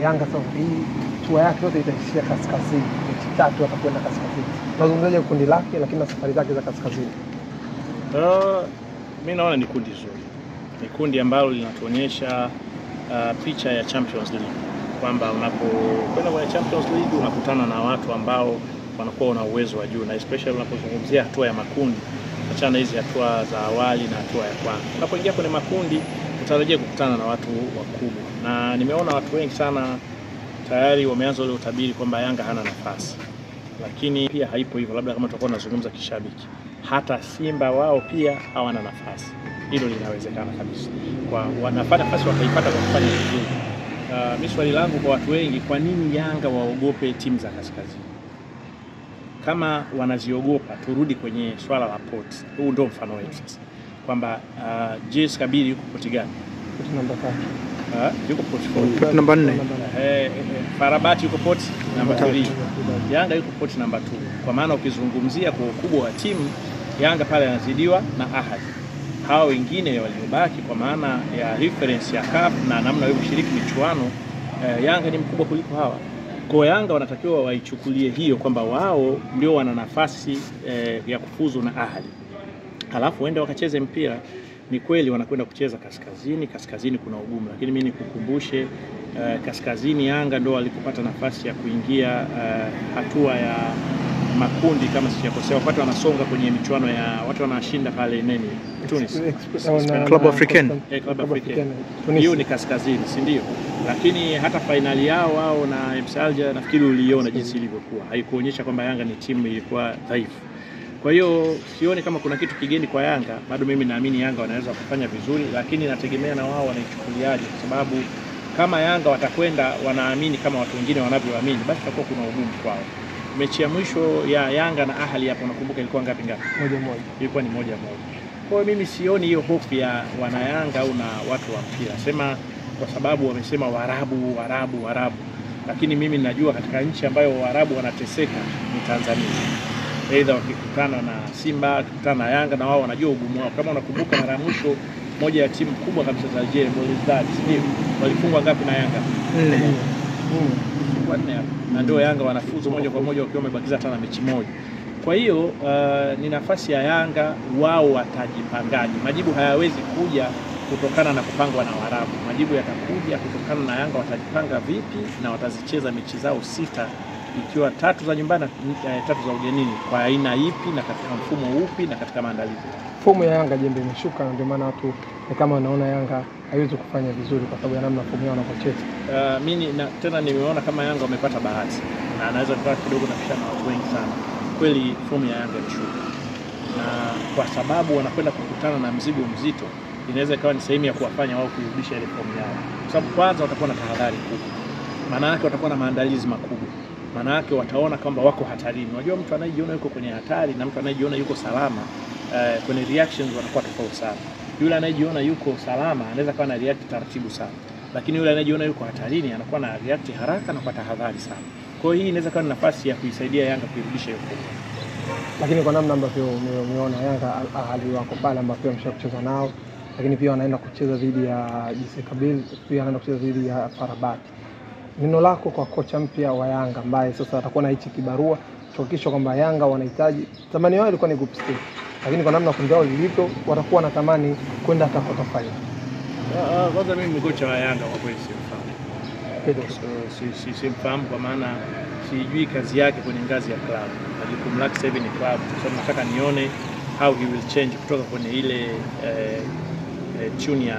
Yanga sasa hii tour yake yote itaishia kaskazini, mechi 3 atakwenda kaskazini. Tunazungumzaje kundi lake lakini na safari zake za kaskazini? Mimi naona ni kundi zuri. Ni kundi ambalo linatuonyesha picha ya Champions League, kwamba unapokwenda kwenye Champions League unakutana na watu ambao wanakuwa na uwezo wa juu, na especially unapozungumzia hatua ya makundi, achana hizi hatua za awali na hatua ya kwanza. Unapoingia kwenye makundi utarajia kukutana na watu wakubwa, na nimeona watu wengi sana tayari wameanza ule utabiri kwamba Yanga hana nafasi. Lakini pia haipo hivyo, labda kama tutakuwa tunazungumza kishabiki, hata Simba wao pia hawana nafasi. Hilo linawezekana kabisa. Kwa wanapata nafasi wakaipata kwa kufanya vizuri. Mimi swali langu kwa watu wengi, kwa nini Yanga waogope timu za kaskazini? Kama wanaziogopa, turudi kwenye swala la port. Huu ndio mfano wetu sasa. Kwamba JS Kabylie yuko port gani? Port namba 3. Yuko port 4. Namba 4. Farabati yuko port namba 3. Yanga yuko port namba 2. Kwa maana ukizungumzia kwa ukubwa wa timu, Yanga pale anazidiwa na Ahadi. Hao wengine waliobaki kwa maana ya reference ya CAF na namna ya kushiriki michuano, Yanga ni mkubwa kuliko hawa. Kwa Yanga wanatakiwa waichukulie hiyo kwamba wao ndio wana nafasi ya kufuzu na Ahadi. Halafu waende wakacheze mpira. Ni kweli wanakwenda kucheza kaskazini, kaskazini kuna ugumu, lakini mimi nikukumbushe kaskazini Yanga ndio walikopata nafasi ya kuingia hatua ya makundi kama sijakosea, wakati wanasonga kwenye michuano ya watu wanashinda pale nini Tunis, Club African. Club African. Hiyo ni kaskazini, si ndio? Lakini hata finali yao wao na MC Alger nafikiri uliona jinsi ilivyokuwa. Haikuonyesha kwamba Yanga ni timu ilikuwa dhaifu. Kwa hiyo sioni kama kuna kitu kigeni kwa Yanga. Bado mimi naamini Yanga wanaweza kufanya vizuri, lakini nategemea na wao wanaichukuliaje, kwa sababu kama Yanga watakwenda wanaamini kama watu wengine wanavyoamini, basi itakuwa kuna ugumu kwao. Mechi ya mwisho ya Yanga na Ahli hapo nakumbuka ilikuwa ngapi? 1-1. Ilikuwa ni 1-1. Kwa hiyo mimi sioni hiyo hofu ya wana Yanga au na watu wa mpira. Sema kwa sababu wamesema Waarabu. Lakini mimi najua katika nchi ambayo Waarabu wanateseka ni Tanzania. Aidha wakikutana na Simba, wakikutana na Yanga, na wao wanajua ugumu wao. Kama unakumbuka mara mwisho moja ya timu kubwa kabisa za Algeria, Belouizdad, ndio walifungwa ngapi na Yanga? 4. Na ndio Yanga wanafuzu moja kwa moja wakiwa wamebakiza hata na mechi moja. Kwa hiyo ni nafasi ya Yanga, wao watajipangaje. Majibu hayawezi kuja kutokana na kupangwa na Waarabu. Majibu yatakuja kutokana na Yanga watajipanga vipi na watazicheza mechi zao 6, ikiwa 3 za nyumbani na 3 za ugenini, kwa aina ipi na katika mfumo upi na katika maandalizi. Fomu ya Yanga jembe imeshuka, ndio maana watu ni kama wanaona Yanga haiwezi kufanya vizuri kwa sababu ya namna fomu yao wanapocheza. Mimi tena nimeona kama Yanga wamepata bahati, na anaweza kuwa kidogo na pishana watu wengi sana. Kweli fomu ya Yanga imeshuka, na kwa sababu wanakwenda kukutana na mzigo mzito, inaweza ikawa ni sehemu ya kuwafanya wao kurudisha ile fomu yao, kwa sababu kwanza watakuwa na tahadhari kubwa, maana yake watakuwa na maandalizi makubwa, maana yake wataona kwamba wako hatarini. Unajua mtu anayejiona yuko kwenye hatari na mtu anayejiona yuko salama, kwenye reactions wanakuwa tofauti sana. Yule anayejiona yuko salama anaweza kuwa na react taratibu sana, lakini yule anayejiona yuko hatarini anakuwa na react haraka na kwa tahadhari sana. Kwa hiyo hii inaweza kuwa nafasi ya kuisaidia Yanga kuirudisha hiyo fomu. Lakini kwa namna ambavyo umeona Yanga Ahli wako pale ambapo wameshacheza nao, lakini pia wanaenda kucheza dhidi ya JS Kabylie, pia wanaenda kucheza dhidi ya Farabati. Neno lako kwa kocha mpya wa Yanga ambaye sasa atakuwa na hichi kibarua kuhakikisha kwamba Yanga wanahitaji, tamani yao ilikuwa ni group stage, lakini kwa namna kundi lao lilivyo watakuwa wanatamani kwenda hata quarter final. Kwanza mimi kocha wa Yanga kwa kweli simfahamu, kwa maana sijui kazi yake kwenye ngazi ya club. Majukumu lake sasa hivi ni club. Sasa nataka nione how he will change kutoka kwenye ile tune ya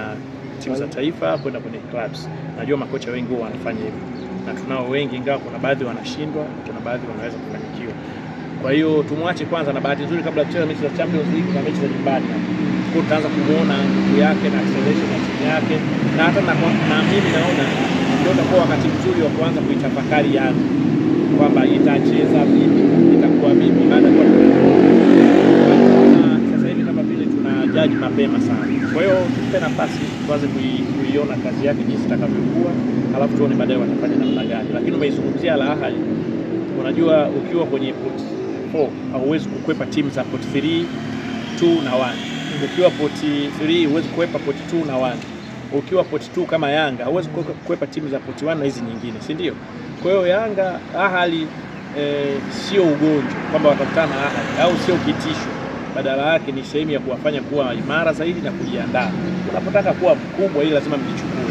timu za taifa kwenda kwenye clubs. Najua makocha wengi wao wanafanya hivyo, na tunao wengi, ingawa kuna baadhi wanashindwa, kuna baadhi wanaweza kufanikiwa. Kwa hiyo tumwache kwanza, na bahati nzuri kabla ya kucheza mechi za Champions League na mechi za nyumbani, kwa tutaanza kuona nguvu yake na acceleration ya timu yake, na hata na mimi naona ndio utakuwa wakati mzuri wa kuanza kuitafakari Yanga kwamba itacheza vipi, itakuwa vipi baada ya sasa hivi kama vile tunajaji mapema sana. Kwa hiyo tupe nafasi tuanze kuiona kazi yake jinsi itakavyokuwa, alafu tuone baadaye watafanya namna gani. Lakini umeizungumzia Al Ahly, unajua ukiwa kwenye pot 4 hauwezi kukwepa timu za pot 3, 2 na 1. Ukiwa pot 3 huwezi kukwepa pot 2 na 1. ukiwa pot 2 kama Yanga huwezi kukwepa timu za pot 1 na hizi nyingine, si ndio? Kwa hiyo Yanga Ahali sio ugonjwa kwamba watakutana na Ahali au sio kitisho, badala yake ni sehemu ya kuwafanya kuwa imara zaidi na kujiandaa. Unapotaka kuwa mkubwa ili lazima mjichukue.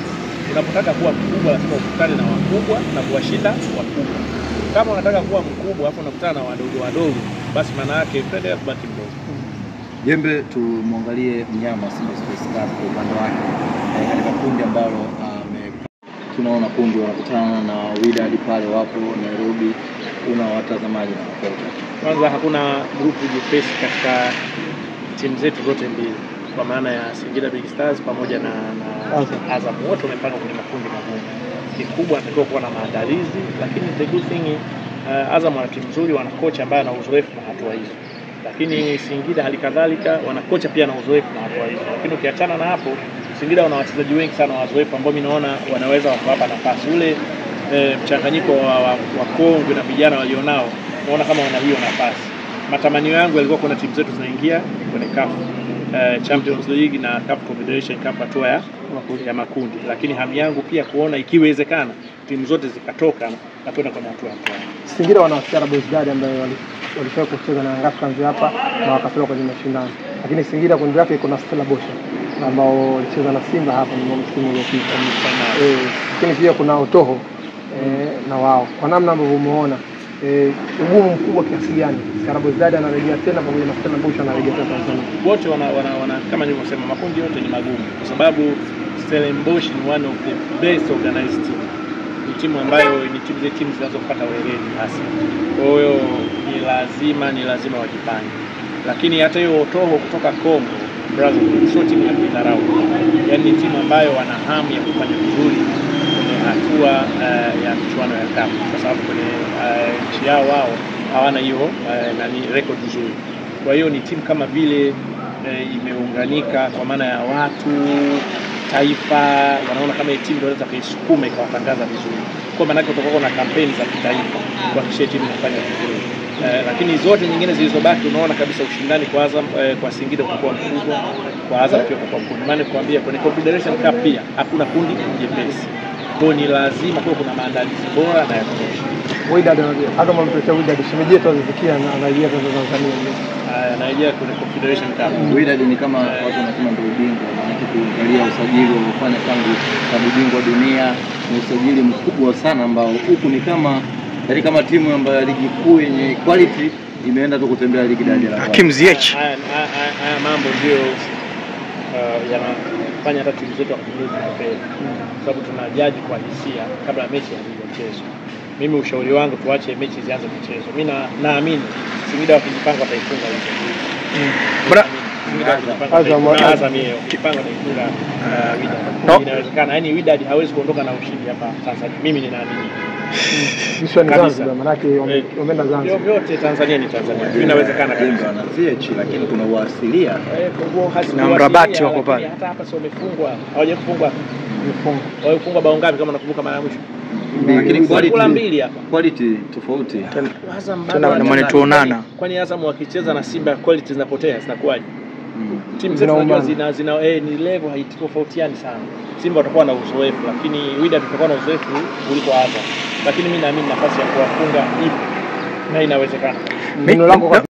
Unapotaka kuwa mkubwa lazima ukutane na wakubwa na kuwashinda wakubwa. Kama unataka kuwa mkubwa hapo unakutana na wadogo, basi maana yake utaendelea kubaki mdogo. Jembe, tumwangalie mnyama Simba Sports Club kwa upande wake katika kundi ambalo tunaona kundi wanakutana na Wydad pale wapo Nairobi. Una watazamaji na wakocha. Kwanza hakuna grupu jepesi katika timu zetu zote mbili, kwa maana ya Singida Big Stars pamoja na Azam. Wote wamepanga kwenye makundi magumu. Kikubwa natakiwa kuwa na maandalizi, lakini the good thing Azam wana timu nzuri, wana kocha ambaye ana uzoefu na hatua hizo. Lakini Singida halikadhalika wana kocha pia na uzoefu na hatua hizo. Lakini ukiachana na hapo, Singida wana wachezaji wengi sana wazoefu ambao mimi naona wanaweza wakawapa nafasi. Ule mchanganyiko wa kongwe na vijana walionao, naona kama wana hiyo nafasi. Matamanio yangu yalikuwa kuna timu zetu zinaingia kwenye CAF Champions League na CAF Confederation Cup hatua ya makundi, lakini hamu yangu pia kuona ikiwezekana timu zote zikatoka na kwenda kwenye hatua ya mtoano. Singida wana Stara Boys ambaye walifika kucheza na Yanga Africans hapa na wakatoka kwenye mashindano, lakini Singida kundi lake iko na Stella Bosha ambao walicheza na Simba hapa ni msimu uliopita. Lakini pia kuna Otoho na wao. Kwa namna ambavyo umeona ugumu mkubwa kiasi gani Stara Boys anarejea tena pamoja na Stella Bosha anarejea tena Tanzania. Wote wana kama nilivyosema, makundi yote ni magumu kwa sababu Stellenbosch ni one of the best organized team. Ni timu ambayo ni timu zinazopata weledi hasa. Kwa hiyo ni lazima wajipange. Lakini hata hiyo Otoho kutoka Kongo Brazil sio timu ya kudharau. Yaani ni timu ambayo wana hamu ya kufanya vizuri kwenye hatua ya michuano ya CAF, kwa sababu kwenye nchi yao wao hawana hiyo record nzuri. Kwa hiyo ni timu kama vile imeunganika kwa maana ya watu, taifa, wanaona kama hii timu inaweza kuisukuma ikawatangaza vizuri. Kwa maana yake kutakuwa na kampeni za kitaifa kuhakikisha timu inafanya vizuri. Lakini zote nyingine zilizobaki unaona kabisa ushindani kwa Azam, kwa Singida kwa mkubwa, kwa Azam pia kwa mkubwa. Maana kuambia kwenye Confederation Cup pia hakuna kundi jepesi. Kwa ni lazima kuna maandalizi bora na ya kutosha. Wydad Azam amepewa Wydad shemeji yetu azifikia na anaingia Tanzania. Anaingia kwenye Confederation Cup. Wydad ni kama watu wanasema ndio ubingwa, maana kuangalia usajili uliofanya tangu klabu bingwa dunia ni usajili mkubwa sana ambao huku ni kama timu ambayo ligi kuu yenye quality imeenda tu kutembea ligi daraja la Hakim Ziyech. Haya mambo ndio yanafanya hata timu zetu kupunguza kufeli. Sababu tunajaji kwa hisia kabla mechi haijaanza. Mimi ushauri wangu tuache mechi zianze kuchezwa. Mimi naamini Singida wakijipanga wataifunga hiyo. Bora Azam hiyo ukipanga kuifunga Wydad. Inawezekana. Yaani Wydad hawezi kuondoka na ushindi hapa Tanzania. Mimi ninaamini. Sio Zanzibar, maana yake wameenda Zanzibar. Yote Tanzania ni Tanzania. Inawezekana kabisa na Ziyech, lakini kuna uasilia na Mrabati wako pale. Hata hapa sio wamefungwa. Hawajafungwa. Wamefungwa bao ngapi kama nakumbuka mara ya mwisho? Lakini quality tofauti. Tena na mwana tuonana. Kwani Azam wakicheza na Simba quality zinapotea, zinakuwaje? Timu zetu zina ni level haitofautiani sana. Simba watakuwa na uzoefu, lakini Wydad watakuwa na uzoefu kuliko Azam. Lakini mimi naamini nafasi ya kuwafunga ipo na inawezekana. Neno lako